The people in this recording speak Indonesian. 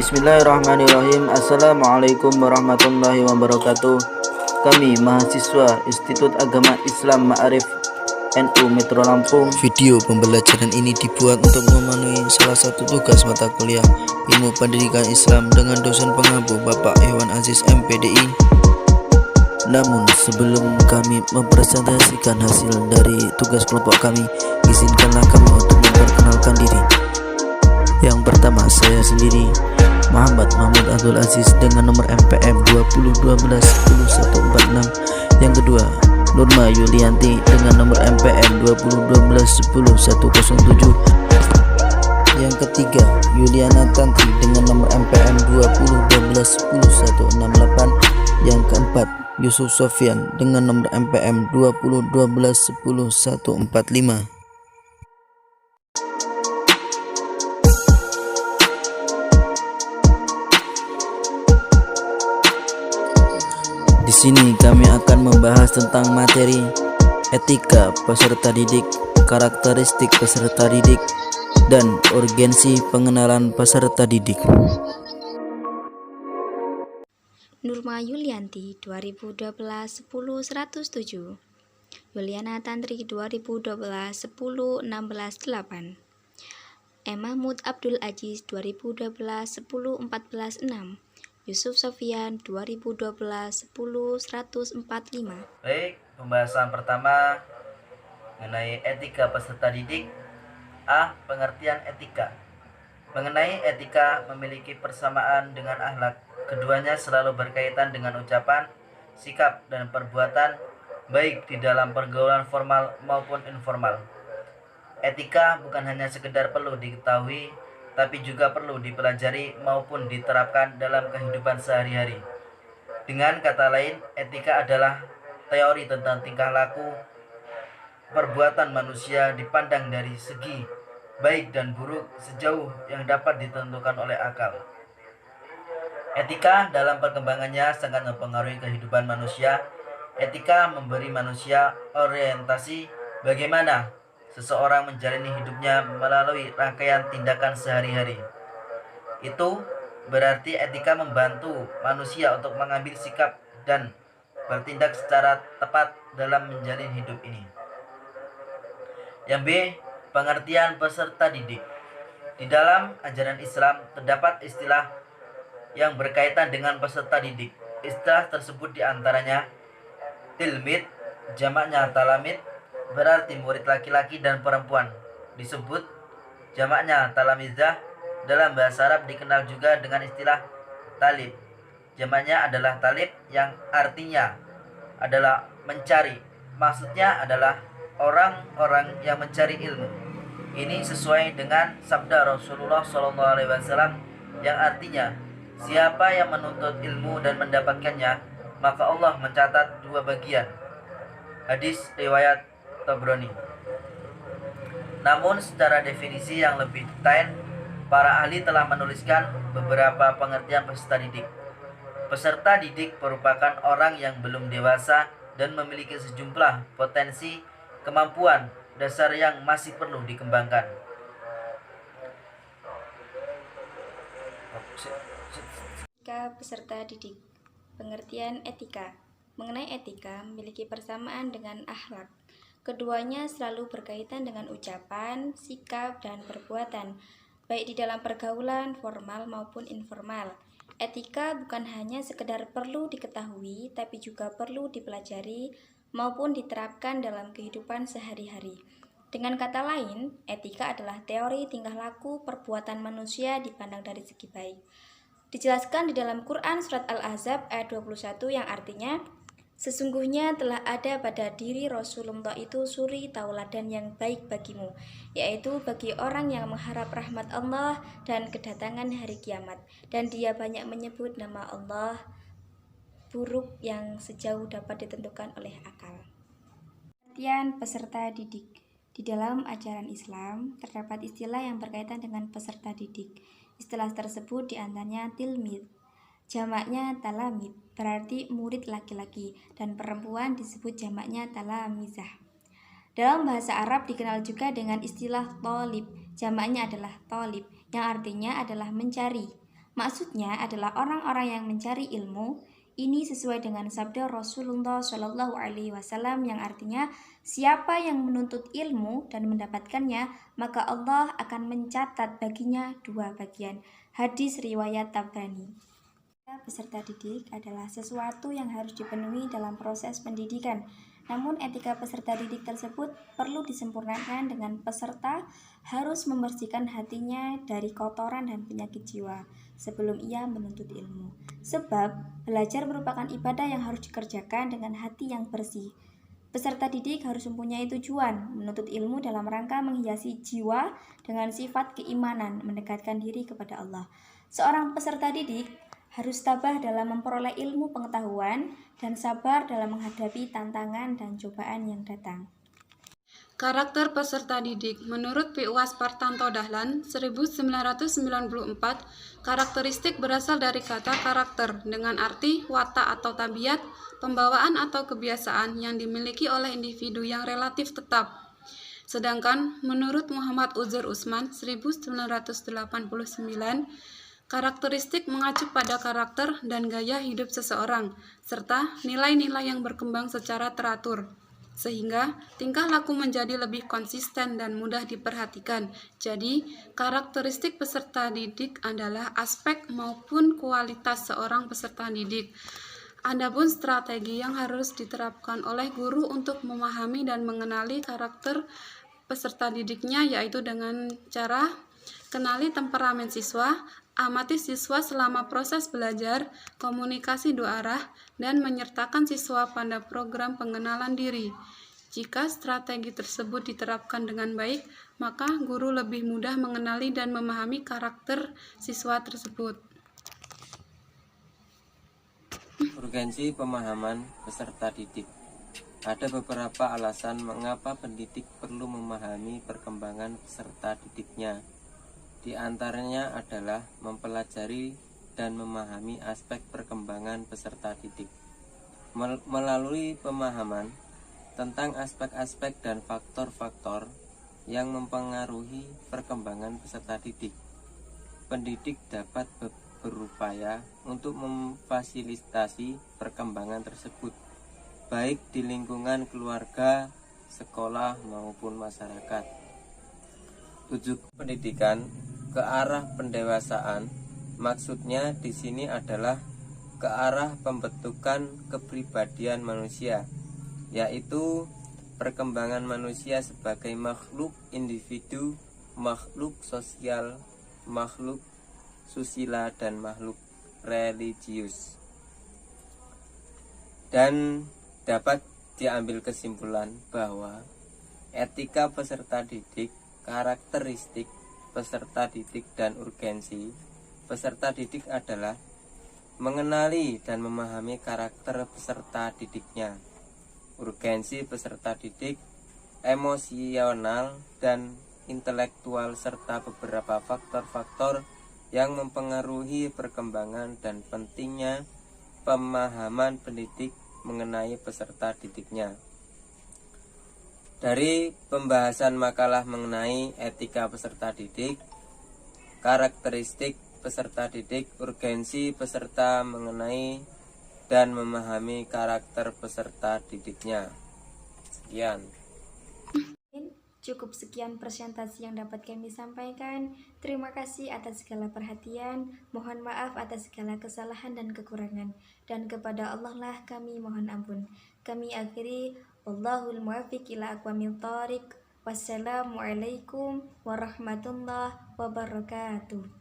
Bismillahirrahmanirrahim. Assalamualaikum warahmatullahi wabarakatuh. Kami mahasiswa Institut Agama Islam Ma'arif NU Metro Lampung. Video pembelajaran ini dibuat untuk memenuhi salah satu tugas mata kuliah Ilmu Pendidikan Islam dengan dosen pengampu Bapak Iwan Aziz MPDI. Namun sebelum kami mempresentasikan hasil dari tugas kelompok kami, izinkanlah kami untuk memperkenalkan diri. Yang pertama, saya sendiri, Muhammad Mahmud Abdul Aziz dengan nomor MPM 2012-10146. Yang kedua, Nurma Yulianti dengan nomor MPM 2012-10107. Yang ketiga, Yuliana Tantri dengan nomor MPM 2012-10168. Yang keempat, Yusuf Sofyan dengan nomor MPM 2012-10145. Di sini kami akan membahas tentang materi etika peserta didik, karakteristik peserta didik, dan urgensi pengenalan peserta didik. Nurma Yulianti 2012-10107, Yuliana Tantri 2012-10168, Mahmud Abdul Aziz 2012-10146, Yusuf Sofyan 2012-10145. Baik, pembahasan pertama mengenai etika peserta didik. A. Pengertian etika. Mengenai etika memiliki persamaan dengan akhlak. Keduanya selalu berkaitan dengan ucapan, sikap, dan perbuatan, baik di dalam pergaulan formal maupun informal. Etika bukan hanya sekedar perlu diketahui, tapi juga perlu dipelajari maupun diterapkan dalam kehidupan sehari-hari. Dengan kata lain, etika adalah teori tentang tingkah laku, perbuatan manusia dipandang dari segi baik dan buruk sejauh yang dapat ditentukan oleh akal. Etika dalam perkembangannya sangat mempengaruhi kehidupan manusia. Etika memberi manusia orientasi bagaimana seseorang menjalani hidupnya melalui rangkaian tindakan sehari-hari. Itu berarti etika membantu manusia untuk mengambil sikap dan bertindak secara tepat dalam menjalani hidup ini. Yang B. Pengertian peserta didik. Di dalam ajaran Islam terdapat istilah yang berkaitan dengan peserta didik. Istilah tersebut diantaranya tilmid, jamaknya talamid, berarti murid laki-laki dan perempuan. Disebut jamaknya talamizah. Dalam bahasa Arab dikenal juga dengan istilah talib. Jamaknya adalah talib yang artinya adalah mencari. Maksudnya adalah orang-orang yang mencari ilmu. Ini sesuai dengan sabda Rasulullah SAW yang artinya siapa yang menuntut ilmu dan mendapatkannya, maka Allah mencatat dua bagian. Hadis riwayat Tabrani. Namun secara definisi yang lebih detail, para ahli telah menuliskan beberapa pengertian peserta didik. Peserta didik merupakan orang yang belum dewasa dan memiliki sejumlah potensi kemampuan dasar yang masih perlu dikembangkan. Etika peserta didik. Pengertian etika. Mengenai etika memiliki persamaan dengan akhlak. Keduanya selalu berkaitan dengan ucapan, sikap, dan perbuatan, baik di dalam pergaulan formal maupun informal. Etika bukan hanya sekedar perlu diketahui, tapi juga perlu dipelajari maupun diterapkan dalam kehidupan sehari-hari. Dengan kata lain, etika adalah teori tingkah laku perbuatan manusia dipandang dari segi baik. Dijelaskan di dalam Quran Surat Al-Ahzab ayat 21 yang artinya, sesungguhnya telah ada pada diri Rasulullah itu suri tauladan yang baik bagimu, yaitu bagi orang yang mengharap rahmat Allah dan kedatangan hari kiamat, dan dia banyak menyebut nama Allah buruk yang sejauh dapat ditentukan oleh akal. Pengertian peserta didik. Di dalam ajaran Islam terdapat istilah yang berkaitan dengan peserta didik. Istilah tersebut diantaranya tilmid, jamaknya talamid, berarti murid laki-laki, dan perempuan disebut jamaknya talamizah. Dalam bahasa Arab dikenal juga dengan istilah tolib, jamaknya adalah tolib, yang artinya adalah mencari. Maksudnya adalah orang-orang yang mencari ilmu. Ini sesuai dengan sabda Rasulullah Shallallahu Alaihi Wasallam yang artinya siapa yang menuntut ilmu dan mendapatkannya, maka Allah akan mencatat baginya 2 bagian. Hadis riwayat Tabrani. Peserta didik adalah sesuatu yang harus dipenuhi dalam proses pendidikan. Namun etika peserta didik tersebut perlu disempurnakan dengan peserta harus membersihkan hatinya dari kotoran dan penyakit jiwa sebelum ia menuntut ilmu. Sebab belajar merupakan ibadah yang harus dikerjakan dengan hati yang bersih. Peserta didik harus mempunyai tujuan menuntut ilmu dalam rangka menghiasi jiwa dengan sifat keimanan, mendekatkan diri kepada Allah. Seorang peserta didik harus tabah dalam memperoleh ilmu pengetahuan dan sabar dalam menghadapi tantangan dan cobaan yang datang. Karakter peserta didik menurut P.U.A.S. Partanto Dahlan 1994, karakteristik berasal dari kata karakter dengan arti watak atau tabiat, pembawaan atau kebiasaan yang dimiliki oleh individu yang relatif tetap. Sedangkan menurut Muhammad Uzur Usman 1989, karakteristik mengacu pada karakter dan gaya hidup seseorang, serta nilai-nilai yang berkembang secara teratur, sehingga tingkah laku menjadi lebih konsisten dan mudah diperhatikan. Jadi, karakteristik peserta didik adalah aspek maupun kualitas seorang peserta didik. Adapun strategi yang harus diterapkan oleh guru untuk memahami dan mengenali karakter peserta didiknya yaitu dengan cara kenali temperamen siswa, amati siswa selama proses belajar, komunikasi 2 arah, dan menyertakan siswa pada program pengenalan diri. Jika strategi tersebut diterapkan dengan baik, maka guru lebih mudah mengenali dan memahami karakter siswa tersebut. Urgensi pemahaman peserta didik. Ada beberapa alasan mengapa pendidik perlu memahami perkembangan peserta didiknya. Di antaranya adalah mempelajari dan memahami aspek perkembangan peserta didik. Melalui pemahaman tentang aspek-aspek dan faktor-faktor yang mempengaruhi perkembangan peserta didik, pendidik dapat berupaya untuk memfasilitasi perkembangan tersebut, baik di lingkungan keluarga, sekolah, maupun masyarakat. Tujuan pendidikan ke arah pendewasaan, maksudnya di sini adalah ke arah pembentukan kepribadian manusia, yaitu perkembangan manusia sebagai makhluk individu, makhluk sosial, makhluk susila, dan makhluk religius. Dan dapat diambil kesimpulan bahwa etika peserta didik, karakteristik peserta didik, dan urgensi peserta didik adalah mengenali dan memahami karakter peserta didiknya, urgensi peserta didik, emosional dan intelektual, serta beberapa faktor-faktor yang mempengaruhi perkembangan dan pentingnya pemahaman pendidik mengenai peserta didiknya. Dari pembahasan makalah mengenai etika peserta didik, karakteristik peserta didik, urgensi peserta mengenai dan memahami karakter peserta didiknya. Sekian. Cukup sekian presentasi yang dapat kami sampaikan. Terima kasih atas segala perhatian. Mohon maaf atas segala kesalahan dan kekurangan. Dan kepada Allah lah kami mohon ampun. Kami akhiri, wallahul muwaffiq ila aqwamit thoriq. Wassalamualaikum warahmatullahi wabarakatuh.